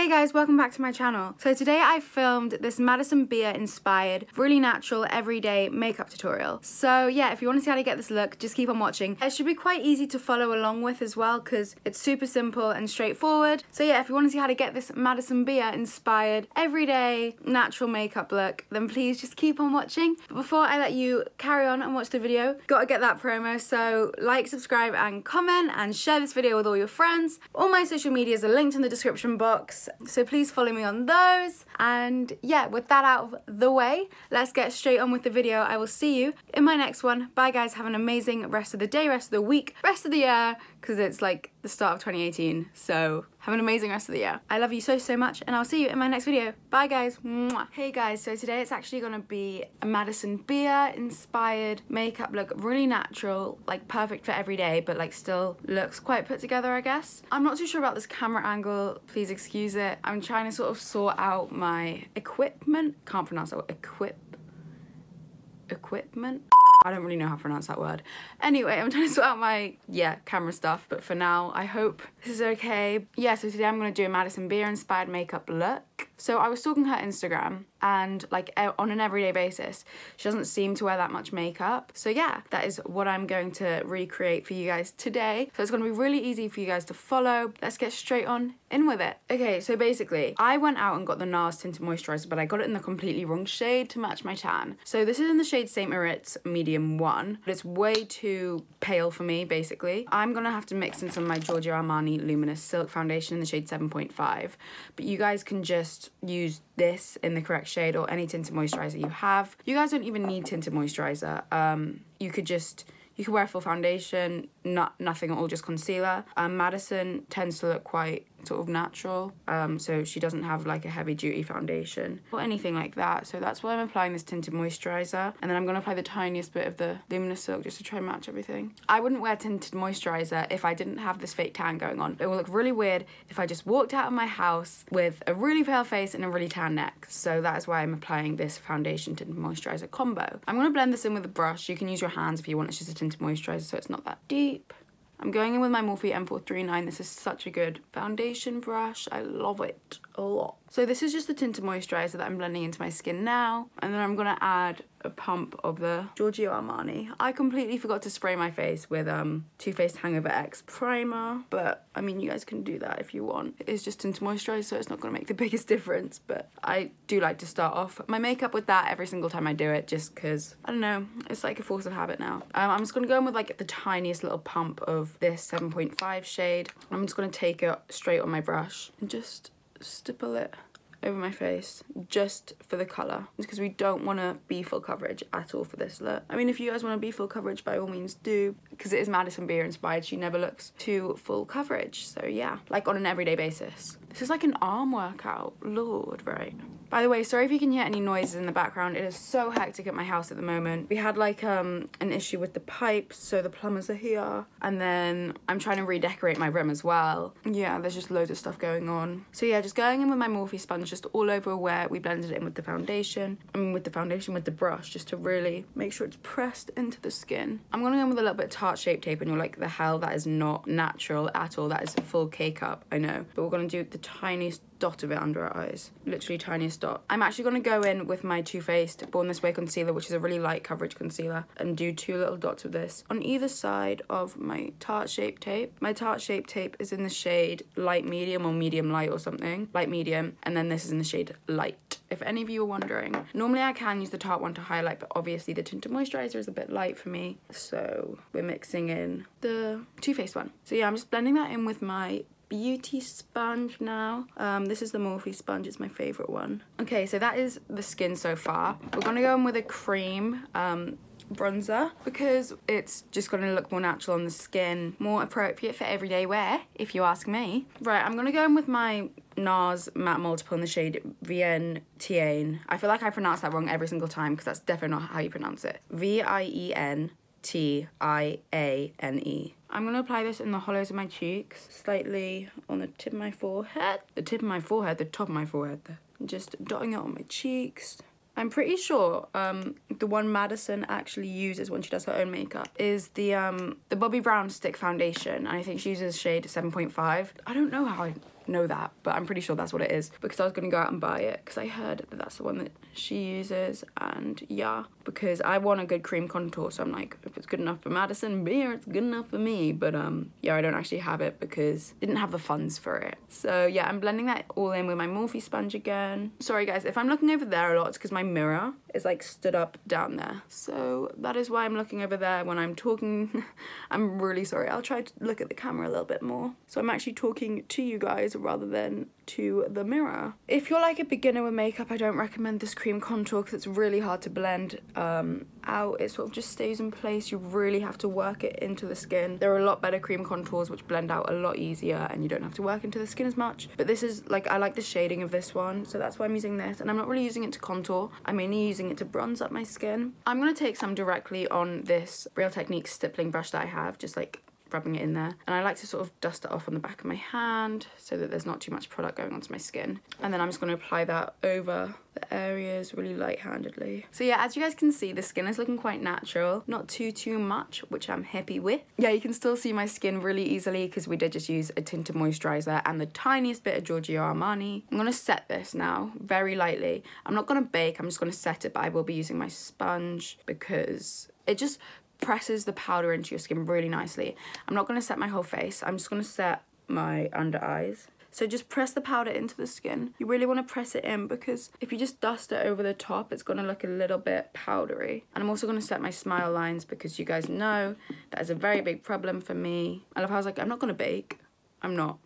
Hey guys, welcome back to my channel. So today I filmed this Madison Beer inspired, really natural, everyday makeup tutorial. So yeah, if you want to see how to get this look, just keep on watching. It should be quite easy to follow along with as well because it's super simple and straightforward. So yeah, if you want to see how to get this Madison Beer inspired, everyday, natural makeup look, then please just keep on watching. But before I let you carry on and watch the video, gotta get that promo. So like, subscribe and comment and share this video with all your friends. All my social medias are linked in the description box, so please follow me on those. And yeah, with that out of the way, let's get straight on with the video. I will see you in my next one. Bye guys, have an amazing rest of the day, rest of the week, rest of the year, because it's like the start of 2018, so have an amazing rest of the year. I love you so, so much, and I'll see you in my next video. Bye guys. Mwah. Hey guys, so today it's actually gonna be a Madison Beer inspired makeup look, really natural, like perfect for every day, but like still looks quite put together, I guess. I'm not too sure about this camera angle, please excuse it. I'm trying to sort of sort out my equipment. Can't pronounce that word. Equipment? I don't really know how to pronounce that word. Anyway, I'm trying to sort out my, camera stuff, but for now, I hope this is okay. Yeah, so today I'm gonna do a Madison Beer inspired makeup look. So I was stalking her Instagram, and like on an everyday basis, she doesn't seem to wear that much makeup. So yeah, that is what I'm going to recreate for you guys today. So it's gonna be really easy for you guys to follow. Let's get straight on in with it. Okay, so basically, I went out and got the NARS Tinted Moisturizer, but I got it in the completely wrong shade to match my tan. So this is in the shade St. Moritz Medium 1, but it's way too pale for me, basically. I'm gonna have to mix in some of my Giorgio Armani Luminous Silk Foundation in the shade 7.5, but you guys can just use this in the correct shade or any tinted moisturizer you have. You guys don't even need tinted moisturizer. You could wear full foundation, nothing at all, just concealer. Madison tends to look quite sort of natural, so she doesn't have like a heavy duty foundation or anything like that. So that's why I'm applying this tinted moisturizer, and then I'm gonna apply the tiniest bit of the Luminous Silk just to try and match everything. I wouldn't wear tinted moisturizer if I didn't have this fake tan going on. It will look really weird if I just walked out of my house with a really pale face and a really tan neck. So that is why I'm applying this foundation tinted moisturizer combo. I'm gonna blend this in with a brush. You can use your hands if you want. It's just a tinted moisturizer, so it's not that deep. I'm going in with my Morphe M439. This is such a good foundation brush. I love it a lot. So this is just the tinted moisturizer that I'm blending into my skin now. And then I'm gonna add a pump of the Giorgio Armani. I completely forgot to spray my face with Too Faced Hangover X primer, but I mean, you guys can do that if you want. It is just tinted moisturizer, so it's not gonna make the biggest difference, but I do like to start off my makeup with that every single time I do it, just because, I don't know, it's like a force of habit now. I'm just gonna go in with like the tiniest little pump of this 7.5 shade. I'm just gonna take it straight on my brush and just stipple it over my face just for the colour, because we don't want to be full coverage at all for this look. I mean, if you guys want to be full coverage, by all means do, because it is Madison Beer inspired. She never looks too full coverage, so yeah, like on an everyday basis. This is like an arm workout, lord, right? By the way, sorry if you can hear any noises in the background. It is so hectic at my house at the moment. We had like an issue with the pipes, so the plumbers are here, and then I'm trying to redecorate my room as well. Yeah, there's just loads of stuff going on. So yeah, just going in with my Morphe sponge just all over where we blended it in with the foundation. I mean, with the brush, just to really make sure it's pressed into the skin. I'm gonna go in with a little bit of Tarte Shape Tape, and you're like, the hell, that is not natural at all. That is a full K-cup, I know. But we're gonna do the tiniest dot of it under our eyes, literally tiniest dot. I'm actually going to go in with my Too Faced Born This Way concealer, which is a really light coverage concealer, and do 2 little dots of this on either side of my Tarte Shape Tape. My Tarte Shape Tape is in the shade light medium or medium light or something, light medium, and then this is in the shade light, if any of you are wondering. Normally I can use the Tarte one to highlight, but obviously the tinted moisturizer is a bit light for me, so we're mixing in the Too Faced one. So yeah, I'm just blending that in with my beauty sponge now. This is the Morphe sponge, it's my favorite one. Okay, so that is the skin so far. We're gonna go in with a cream bronzer, because it's just gonna look more natural on the skin, more appropriate for everyday wear, if you ask me. Right, I'm gonna go in with my NARS Matte Multiple in the shade Vienne Tiane. I feel like I pronounce that wrong every single time, because that's definitely not how you pronounce it. Vienne Tiane. I'm going to apply this in the hollows of my cheeks, slightly on the tip of my forehead. The top of my forehead. Just dotting it on my cheeks. I'm pretty sure the one Madison actually uses when she does her own makeup is the Bobbi Brown Stick Foundation. And I think she uses shade 7.5. I don't know how know that, but I'm pretty sure that's what it is because I was gonna go out and buy it because I heard that that's the one that she uses. And yeah, because I want a good cream contour, so I'm like, if it's good enough for Madison Beer, it's good enough for me. But yeah, I don't actually have it because I didn't have the funds for it. So yeah, I'm blending that all in with my Morphe sponge again. Sorry guys, if I'm looking over there a lot, it's because my mirror is like stood up down there. So that is why I'm looking over there when I'm talking. I'm really sorry. I'll try to look at the camera a little bit more. So I'm actually talking to you guys rather than to the mirror. If you're like a beginner with makeup, I don't recommend this cream contour because it's really hard to blend out. It sort of just stays in place. You really have to work it into the skin. There are a lot better cream contours which blend out a lot easier and you don't have to work into the skin as much. But this is like, I like the shading of this one, so that's why I'm using this. And I'm not really using it to contour. I'm mainly using it to bronze up my skin. I'm gonna take some directly on this Real Techniques stippling brush that I have, just like rubbing it in there, and I like to sort of dust it off on the back of my hand so that there's not too much product going onto my skin. And then I'm just going to apply that over the areas really light-handedly. So yeah, as you guys can see, the skin is looking quite natural, not too much, which I'm happy with. Yeah, you can still see my skin really easily because we did just use a tinted moisturizer and the tiniest bit of Giorgio Armani. I'm going to set this now very lightly. I'm not going to bake, I'm just going to set it, but I will be using my sponge because it just presses the powder into your skin really nicely. I'm not going to set my whole face, I'm just going to set my under eyes. So just press the powder into the skin. You really want to press it in because if you just dust it over the top, it's going to look a little bit powdery. And I'm also going to set my smile lines because you guys know that is a very big problem for me. I love how I was like, I'm not going to bake. I'm not.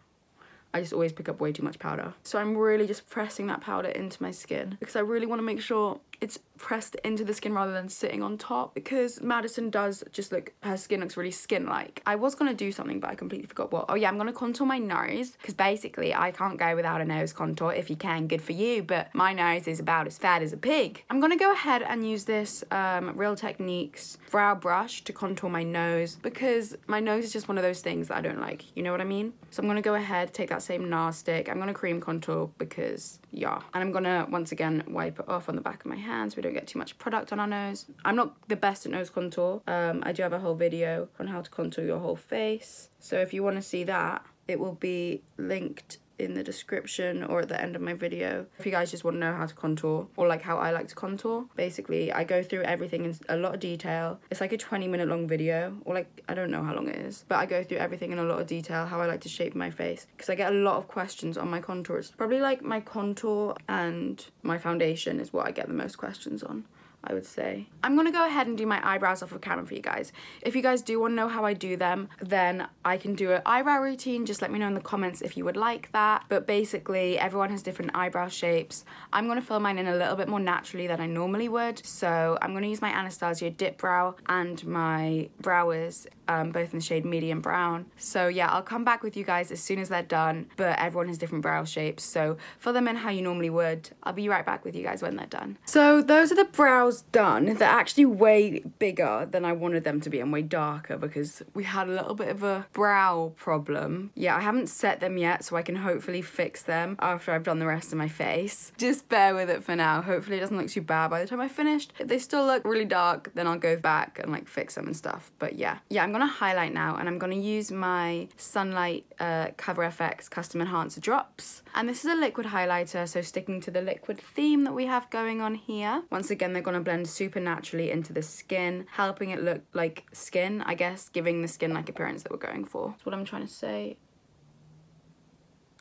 I just always pick up way too much powder. So I'm really just pressing that powder into my skin because I really want to make sure it's pressed into the skin rather than sitting on top, because Madison does just look, her skin looks really skin-like. I was gonna do something but I completely forgot what. Oh yeah, I'm gonna contour my nose because basically I can't go without a nose contour. If you can, good for you, but my nose is about as fat as a pig. I'm gonna go ahead and use this Real Techniques brow brush to contour my nose because my nose is just one of those things that I don't like, you know what I mean? So I'm gonna go ahead, take that same NARS stick, I'm gonna cream contour because yeah, and I'm gonna once again wipe it off on the back of my hands so we don't get too much product on our nose. I'm not the best at nose contour. I do have a whole video on how to contour your whole face, so if you want to see that, it will be linked in the description or at the end of my video. If you guys just want to know how to contour or like how I like to contour, basically I go through everything in a lot of detail. It's like a 20-minute long video, or like, I don't know how long it is, but I go through everything in a lot of detail, how I like to shape my face, because I get a lot of questions on my contours. Probably like my contour and my foundation is what I get the most questions on, I would say. I'm gonna go ahead and do my eyebrows off of camera for you guys. If you guys do want to know how I do them, then I can do an eyebrow routine. Just let me know in the comments if you would like that. But basically, everyone has different eyebrow shapes. I'm gonna fill mine in a little bit more naturally than I normally would. So I'm gonna use my Anastasia Dip Brow and my Browers, both in the shade medium brown. So yeah, I'll come back with you guys as soon as they're done, but everyone has different brow shapes. So fill them in how you normally would. I'll be right back with you guys when they're done. So those are the brows done. They're actually way bigger than I wanted them to be and way darker because we had a little bit of a brow problem. Yeah, I haven't set them yet, so I can hopefully fix them after I've done the rest of my face. Just bear with it for now. Hopefully it doesn't look too bad by the time I finished. If they still look really dark, then I'll go back and like fix them and stuff. But yeah, I'm gonna highlight now, and I'm gonna use my Sunlight Cover FX Custom Enhancer drops. And this is a liquid highlighter, so sticking to the liquid theme that we have going on here. Once again, they're gonna blend super naturally into the skin, helping it look like skin, I guess, giving the skin-like appearance that we're going for. That's what I'm trying to say.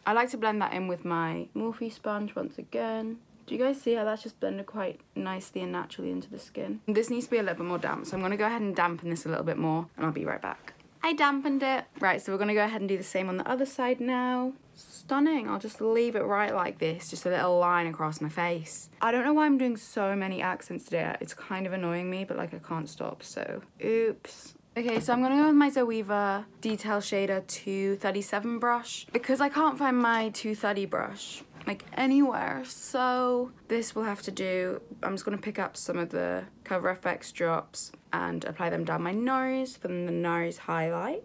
I like to blend that in with my Morphe sponge once again. Do you guys see how that's just blended quite nicely and naturally into the skin? This needs to be a little bit more damp, so I'm gonna go ahead and dampen this a little bit more, and I'll be right back. I dampened it. Right, so we're gonna go ahead and do the same on the other side now. Stunning. I'll just leave it right like this, just a little line across my face. I don't know why I'm doing so many accents today. It's kind of annoying me, but like I can't stop, so oops. Okay, so I'm gonna go with my Zoeva Detail Shader 237 brush because I can't find my 230 brush like anywhere, so this will have to do. I'm just gonna pick up some of the Cover FX drops and apply them down my nose for the nose highlight.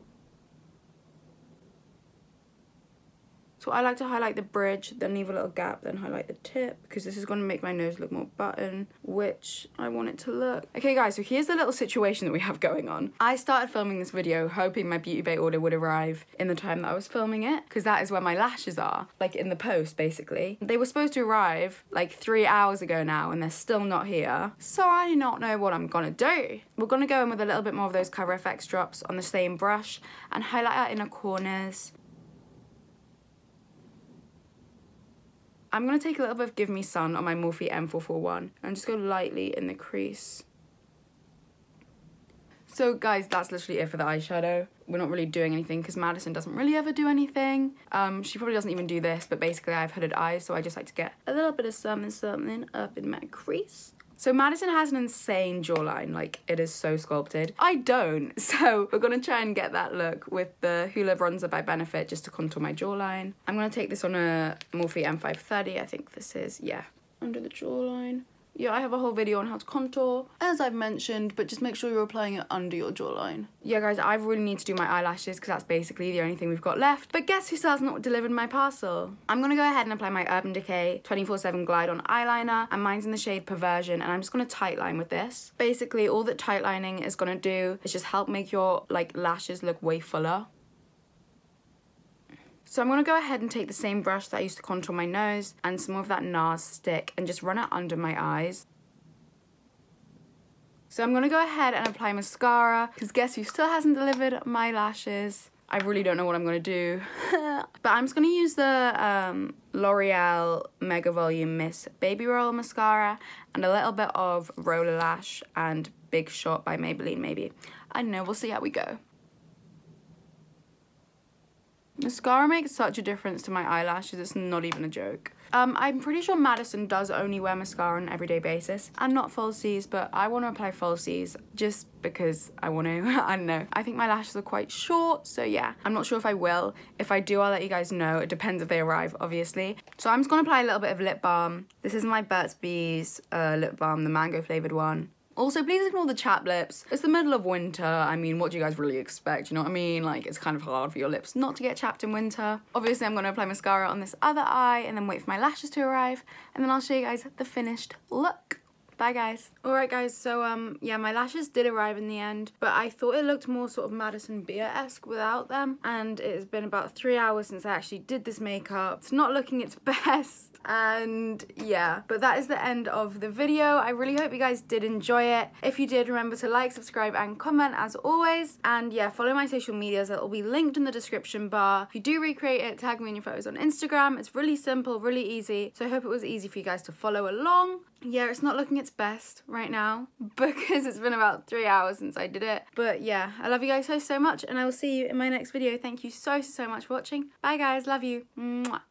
So I like to highlight the bridge, then leave a little gap, then highlight the tip, because this is going to make my nose look more button, which I want it to look. Okay guys, so here's the little situation that we have going on. I started filming this video hoping my Beauty Bay order would arrive in the time that I was filming it, because that is where my lashes are, like in the post basically. They were supposed to arrive like 3 hours ago now and they're still not here. So I do not know what I'm gonna do. We're gonna go in with a little bit more of those Cover FX drops on the same brush and highlight our inner corners. I'm going to take a little bit of Give Me Sun on my Morphe M441 and just go lightly in the crease. So guys, that's literally it for the eyeshadow. We're not really doing anything because Madison doesn't really ever do anything. She probably doesn't even do this, but basically I have hooded eyes, so I just like to get a little bit of something up in my crease. So Madison has an insane jawline, like it is so sculpted. I don't, so we're gonna try and get that look with the Hoola Bronzer by Benefit just to contour my jawline. I'm gonna take this on a Morphe M530, I think this is, yeah, under the jawline. Yeah, I have a whole video on how to contour, as I've mentioned, but just make sure you're applying it under your jawline. Yeah, guys, I really need to do my eyelashes because that's basically the only thing we've got left. But guess who still has not delivered my parcel? I'm going to go ahead and apply my Urban Decay 24/7 Glide On eyeliner, and mine's in the shade Perversion, and I'm just going to tight line with this. Basically, all that tight lining is going to do is just help make your, like, lashes look way fuller. So I'm going to go ahead and take the same brush that I used to contour my nose and some more of that NARS stick and just run it under my eyes. So I'm going to go ahead and apply mascara because guess who still hasn't delivered my lashes? I really don't know what I'm going to do. But I'm just going to use the L'Oreal Mega Volume Miss Baby Roll mascara and a little bit of Roller Lash and Big Shot by Maybelline maybe. I don't know, we'll see how we go. Mascara makes such a difference to my eyelashes, it's not even a joke. I'm pretty sure Madison does only wear mascara on an everyday basis, and not falsies, but I want to apply falsies just because I want to. I don't know. I think my lashes are quite short, so yeah. I'm not sure if I will. If I do, I'll let you guys know. It depends if they arrive, obviously. So I'm just going to apply a little bit of lip balm. This is my Burt's Bees lip balm, the mango flavoured one. Also, please ignore the chapped lips. It's the middle of winter. I mean, what do you guys really expect? You know what I mean? Like, it's kind of hard for your lips not to get chapped in winter. Obviously, I'm going to apply mascara on this other eye and then wait for my lashes to arrive. And then I'll show you guys the finished look. Bye, guys. Alright, guys, so, yeah, my lashes did arrive in the end, but I thought it looked more sort of Madison Beer-esque without them, and it's been about 3 hours since I actually did this makeup. It's not looking its best, and yeah, but that is the end of the video. I really hope you guys did enjoy it. If you did, remember to like, subscribe, and comment as always, and yeah, follow my social medias. It'll be linked in the description bar. If you do recreate it, tag me in your photos on Instagram. It's really simple, really easy, so I hope it was easy for you guys to follow along. Yeah, it's not looking its best right now because it's been about 3 hours since I did it. But yeah, I love you guys so much, and I will see you in my next video. Thank you so much for watching. Bye guys, love you. Mwah.